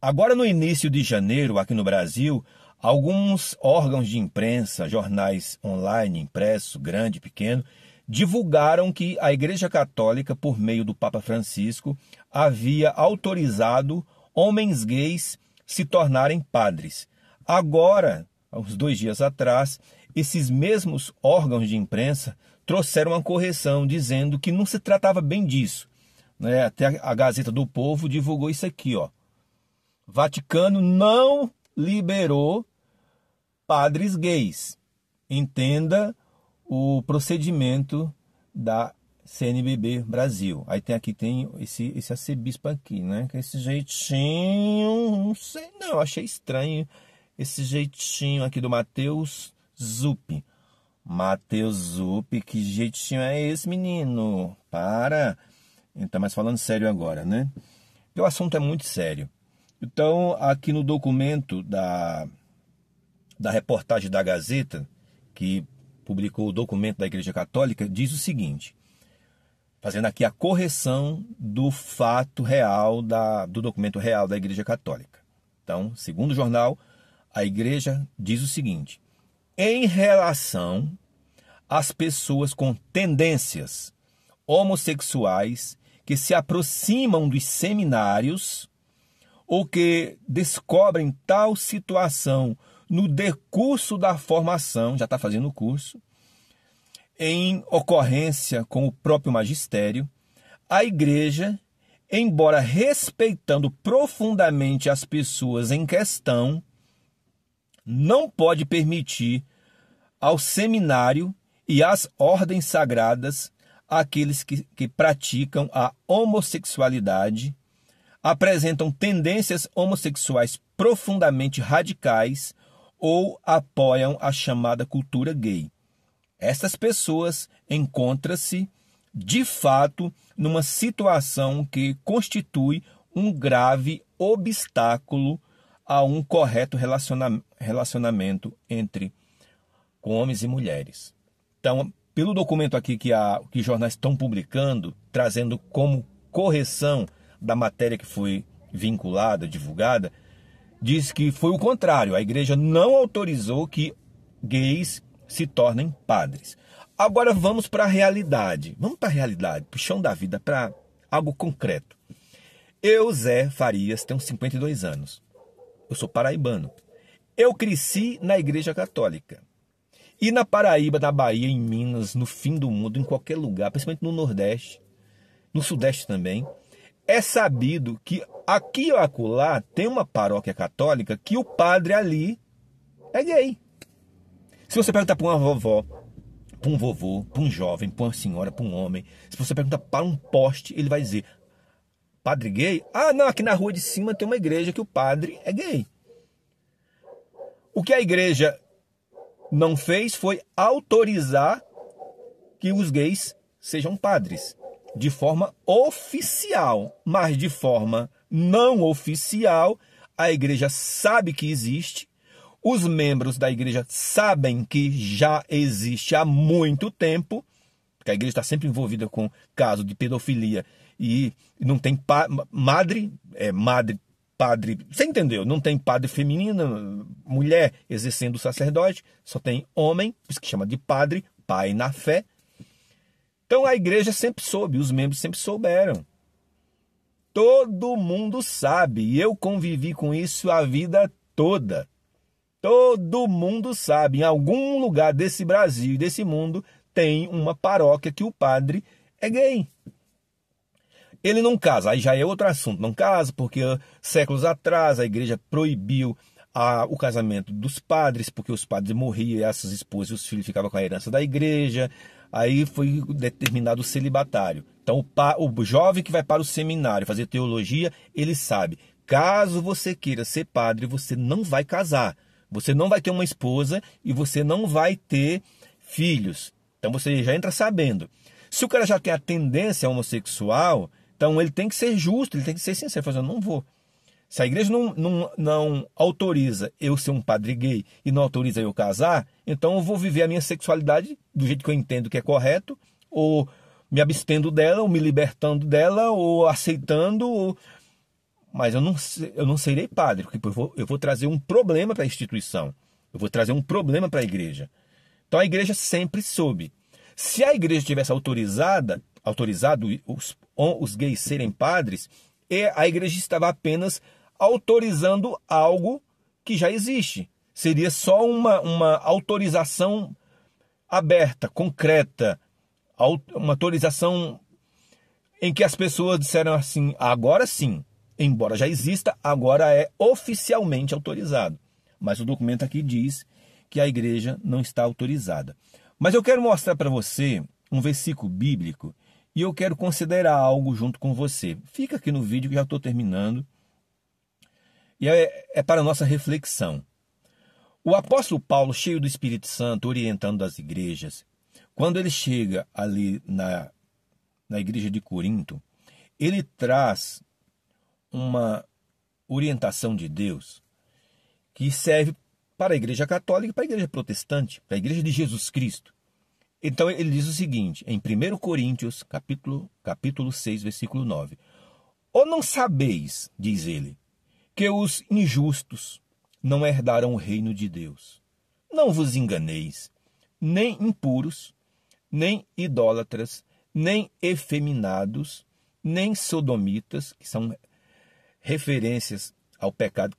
Agora, no início de janeiro, aqui no Brasil, alguns órgãos de imprensa, jornais online, impresso, grande, pequeno, divulgaram que a Igreja Católica, por meio do Papa Francisco, havia autorizado homens gays se tornarem padres. Agora, uns 2 dias atrás, esses mesmos órgãos de imprensa trouxeram uma correção, dizendo que não se tratava bem disso. Até a Gazeta do Povo divulgou isso aqui, ó. Vaticano não liberou padres gays. Entenda o procedimento da CNBB Brasil. Aí tem esse arcebispo aqui, né? Com esse jeitinho, não sei não, achei estranho esse jeitinho aqui do Matheus Zuppi. Matheus Zuppi, que jeitinho é esse, menino? Para! Então, mas falando sério agora, né? Porque o assunto é muito sério. Então, aqui no documento da reportagem da Gazeta, que publicou o documento da Igreja Católica, diz o seguinte, fazendo aqui a correção do fato real, do documento real da Igreja Católica. Então, segundo o jornal, a Igreja diz o seguinte: em relação às pessoas com tendências homossexuais que se aproximam dos seminários ou que descobrem tal situação no decurso da formação, já está fazendo o curso, em ocorrência com o próprio magistério, a Igreja, embora respeitando profundamente as pessoas em questão, não pode permitir ao seminário e às ordens sagradas aqueles que praticam a homossexualidade, apresentam tendências homossexuais profundamente radicais ou apoiam a chamada cultura gay. Essas pessoas encontram-se, de fato, numa situação que constitui um grave obstáculo a um correto relacionamento entre homens e mulheres. Então, pelo documento aqui que os jornais estão publicando, trazendo como correção da matéria que foi vinculada, divulgada, diz que foi o contrário. A Igreja não autorizou que gays se tornem padres. Agora vamos para a realidade. Vamos para a realidade, para o chão da vida, para algo concreto. Eu, Zé Farias, tenho 52 anos. Eu sou paraibano. Eu cresci na Igreja Católica. E na Paraíba, na Bahia, em Minas, no fim do mundo, em qualquer lugar, principalmente no Nordeste, no Sudeste também, é sabido que aqui ou acolá tem uma paróquia católica que o padre ali é gay. Se você perguntar para uma vovó, para um vovô, para um jovem, para uma senhora, para um homem, se você perguntar para um poste, ele vai dizer: padre gay? Ah, não, aqui na rua de cima tem uma igreja que o padre é gay. O que a igreja não fez foi autorizar que os gays sejam padres de forma oficial, mas de forma não oficial, a igreja sabe que existe, os membros da igreja sabem que já existe há muito tempo, porque a igreja está sempre envolvida com caso de pedofilia e não tem padre, você entendeu? Não tem padre feminino, mulher exercendo o sacerdote, só tem homem, isso que chama de padre, pai na fé. Então a igreja sempre soube, os membros sempre souberam. Todo mundo sabe, e eu convivi com isso a vida toda. Todo mundo sabe, em algum lugar desse Brasil e desse mundo tem uma paróquia que o padre é gay. Ele não casa, aí já é outro assunto, não casa porque séculos atrás a igreja proibiu o casamento dos padres, porque os padres morriam e essas esposas e os filhos ficavam com a herança da igreja. Aí foi determinado o celibatário. Então o jovem que vai para o seminário fazer teologia, ele sabe, caso você queira ser padre, você não vai casar. Você não vai ter uma esposa e você não vai ter filhos. Então você já entra sabendo. Se o cara já tem a tendência homossexual, então ele tem que ser justo, ele tem que ser sincero. Ele fala, não vou. Se a igreja não autoriza eu ser um padre gay e não autoriza eu casar, então eu vou viver a minha sexualidade do jeito que eu entendo que é correto, ou me abstendo dela, ou me libertando dela, ou aceitando, mas eu não serei padre, porque eu vou trazer um problema para a instituição, eu vou trazer um problema para a igreja. Então a igreja sempre soube. Se a igreja tivesse autorizado os gays serem padres, a igreja estava apenas autorizando algo que já existe. Seria só uma autorização aberta, concreta, uma autorização em que as pessoas disseram assim, agora sim, embora já exista, agora é oficialmente autorizado. Mas o documento aqui diz que a igreja não está autorizada. Mas eu quero mostrar para você um versículo bíblico e eu quero considerar algo junto com você. Fica aqui no vídeo que já estou terminando. E é para a nossa reflexão. O apóstolo Paulo, cheio do Espírito Santo, orientando as igrejas, quando ele chega ali na igreja de Corinto, ele traz uma orientação de Deus que serve para a igreja católica e para a igreja protestante, para a igreja de Jesus Cristo. Então ele diz o seguinte, em 1 Coríntios, capítulo 6, versículo 9. Ou não sabeis, diz ele, que os injustos não herdarão o reino de Deus? Não vos enganeis, nem impuros, nem idólatras, nem efeminados, nem sodomitas, que são referências ao pecado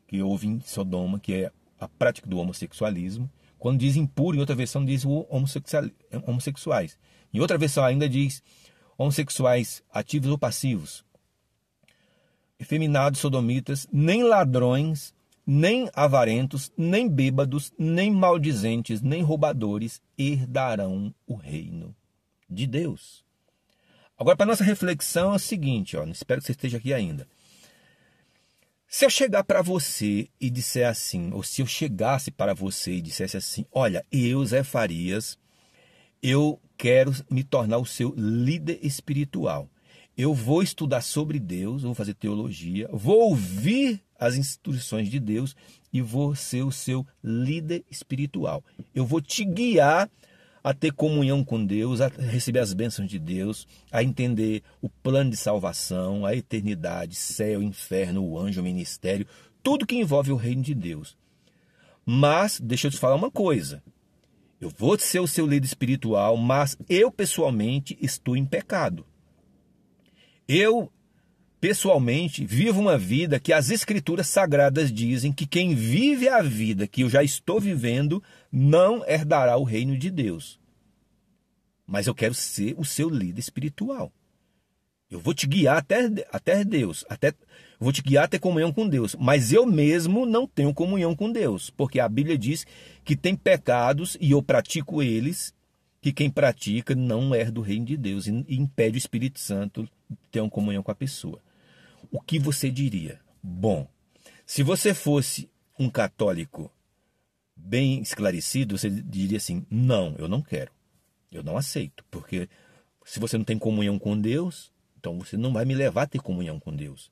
que houve em Sodoma, que é a prática do homossexualismo. Quando diz impuro, em outra versão diz homossexuais. Em outra versão ainda diz homossexuais ativos ou passivos. Efeminados, sodomitas, nem ladrões, nem avarentos, nem bêbados, nem maldizentes, nem roubadores herdarão o reino de Deus. Agora, para nossa reflexão é o seguinte, espero que você esteja aqui ainda. Se eu chegar para você e disser assim, ou se eu chegasse para você e dissesse assim, olha, eu, Zé Farias, eu quero me tornar o seu líder espiritual. Eu vou estudar sobre Deus, vou fazer teologia, vou ouvir as instruções de Deus e vou ser o seu líder espiritual. Eu vou te guiar a ter comunhão com Deus, a receber as bênçãos de Deus, a entender o plano de salvação, a eternidade, céu, inferno, o anjo, o ministério, tudo que envolve o reino de Deus. Mas, deixa eu te falar uma coisa, eu vou ser o seu líder espiritual, mas eu pessoalmente estou em pecado. Eu, pessoalmente, vivo uma vida que as escrituras sagradas dizem que quem vive a vida que eu já estou vivendo não herdará o reino de Deus. Mas eu quero ser o seu líder espiritual. Eu vou te guiar até Deus, vou te guiar a ter comunhão com Deus. Mas eu mesmo não tenho comunhão com Deus, porque a Bíblia diz que tem pecados e eu pratico eles, que quem pratica não herda o reino de Deus e impede o Espírito Santo de ter uma comunhão com a pessoa. O que você diria? Bom, se você fosse um católico bem esclarecido, você diria assim, não, eu não quero, eu não aceito, porque se você não tem comunhão com Deus, então você não vai me levar a ter comunhão com Deus.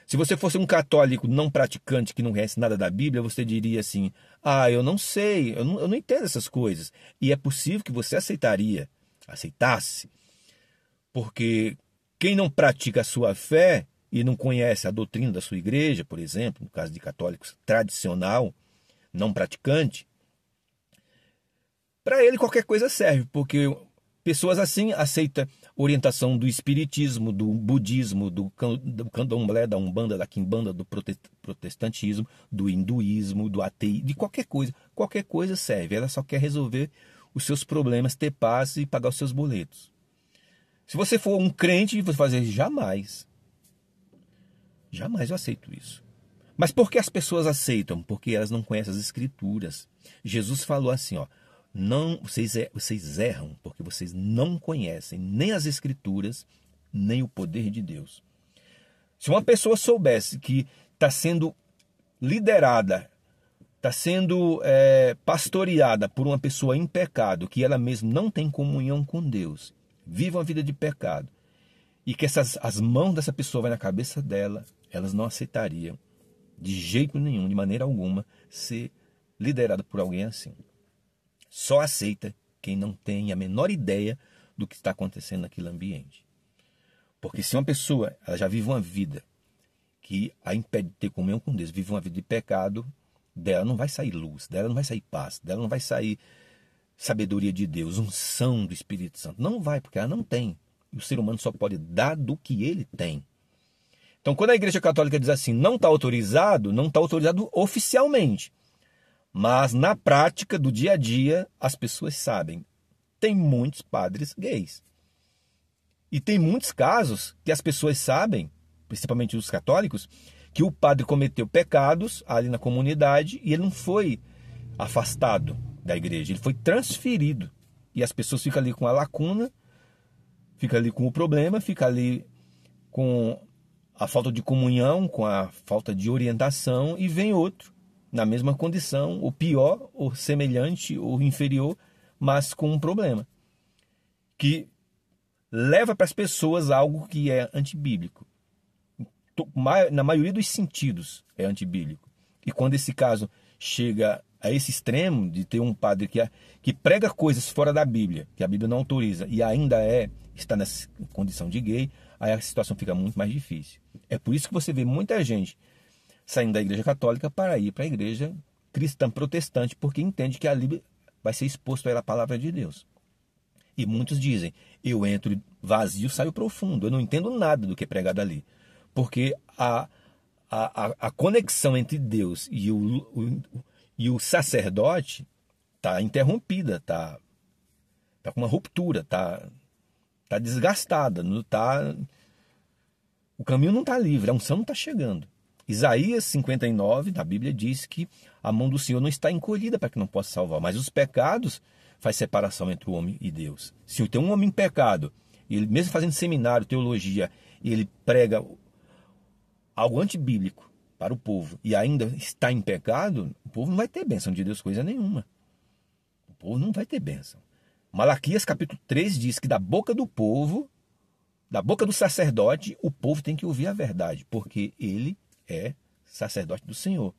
Se você fosse um católico não praticante que não conhece nada da Bíblia, você diria assim, eu não sei, eu não entendo essas coisas. E é possível que você aceitasse, porque quem não pratica a sua fé e não conhece a doutrina da sua igreja, por exemplo, no caso de católicos tradicional, não praticante, para ele qualquer coisa serve, porque pessoas assim aceitam orientação do espiritismo, do budismo, do candomblé, da umbanda, da quimbanda, do protestantismo, do hinduísmo, do ateísmo, de qualquer coisa serve. Ela só quer resolver os seus problemas, ter paz e pagar os seus boletos. Se você for um crente, você vai fazer jamais eu aceito isso. Mas por que as pessoas aceitam? Porque elas não conhecem as escrituras. Jesus falou assim, não, vocês erram porque vocês não conhecem nem as escrituras, nem o poder de Deus. Se uma pessoa soubesse que está sendo liderada, está sendo pastoreada por uma pessoa em pecado, que ela mesma não tem comunhão com Deus, vive uma vida de pecado, e que as mãos dessa pessoa vai na cabeça dela, elas não aceitariam de jeito nenhum, de maneira alguma, ser liderada por alguém assim. Só aceita quem não tem a menor ideia do que está acontecendo naquele ambiente. Porque se uma pessoa ela já vive uma vida que a impede de ter comunhão com Deus, vive uma vida de pecado, dela não vai sair luz, dela não vai sair paz, dela não vai sair sabedoria de Deus, unção do Espírito Santo. Não vai, porque ela não tem. E o ser humano só pode dar do que ele tem. Então, quando a Igreja Católica diz assim, não está autorizado oficialmente. Mas na prática do dia a dia, as pessoas sabem. Tem muitos padres gays. E tem muitos casos que as pessoas sabem, principalmente os católicos, que o padre cometeu pecados ali na comunidade e ele não foi afastado da igreja, ele foi transferido. E as pessoas ficam ali com a lacuna, ficam ali com o problema, ficam ali com a falta de comunhão, com a falta de orientação, e vem outro na mesma condição, ou pior, ou semelhante, ou inferior, mas com um problema, que leva para as pessoas algo que é antibíblico. Na maioria dos sentidos é antibíblico. E quando esse caso chega a esse extremo de ter um padre que prega coisas fora da Bíblia, que a Bíblia não autoriza, e ainda está nessa condição de gay, aí a situação fica muito mais difícil. É por isso que você vê muita gente saindo da Igreja Católica para ir para a Igreja Cristã Protestante, porque entende que ali vai ser exposto a palavra de Deus. E muitos dizem, eu entro vazio, saio profundo, eu não entendo nada do que é pregado ali. Porque a conexão entre Deus e o sacerdote está interrompida, está com uma ruptura, está desgastada, o caminho não está livre, a unção não está chegando. Isaías 59, na Bíblia, diz que a mão do Senhor não está encolhida para que não possa salvar, mas os pecados faz separação entre o homem e Deus. Se tem um homem em pecado, ele mesmo fazendo seminário, teologia, e ele prega algo antibíblico para o povo e ainda está em pecado, o povo não vai ter bênção de Deus coisa nenhuma. O povo não vai ter bênção. Malaquias capítulo 3 diz que da boca do povo, da boca do sacerdote, o povo tem que ouvir a verdade, porque ele é sacerdote do Senhor.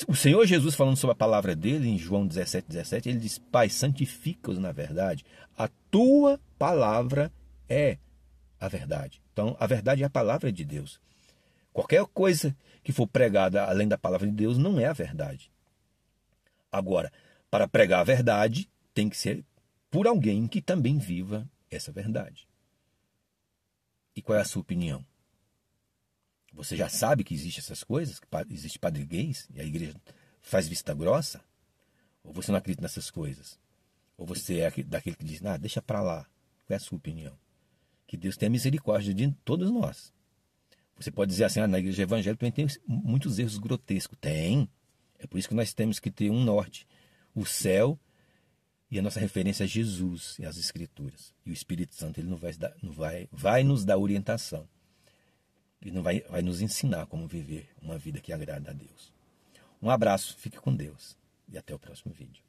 O Senhor Jesus, falando sobre a palavra dele, em João 17, ele diz, Pai, santifica-os na verdade, a tua palavra é a verdade. Então, a verdade é a palavra de Deus. Qualquer coisa que for pregada além da palavra de Deus não é a verdade. Agora, para pregar a verdade, tem que ser por alguém que também viva essa verdade. E qual é a sua opinião? Você já sabe que existem essas coisas? Que existe padre gays e a igreja faz vista grossa? Ou você não acredita nessas coisas? Ou você é daquele que diz, deixa para lá. Qual é a sua opinião? Que Deus tenha misericórdia de todos nós. Você pode dizer assim, na igreja evangélica também tem muitos erros grotescos. Tem. É por isso que nós temos que ter um norte. O céu e a nossa referência é Jesus e as Escrituras. E o Espírito Santo ele vai nos dar orientação. Ele vai nos ensinar como viver uma vida que agrada a Deus. Um abraço, fique com Deus e até o próximo vídeo.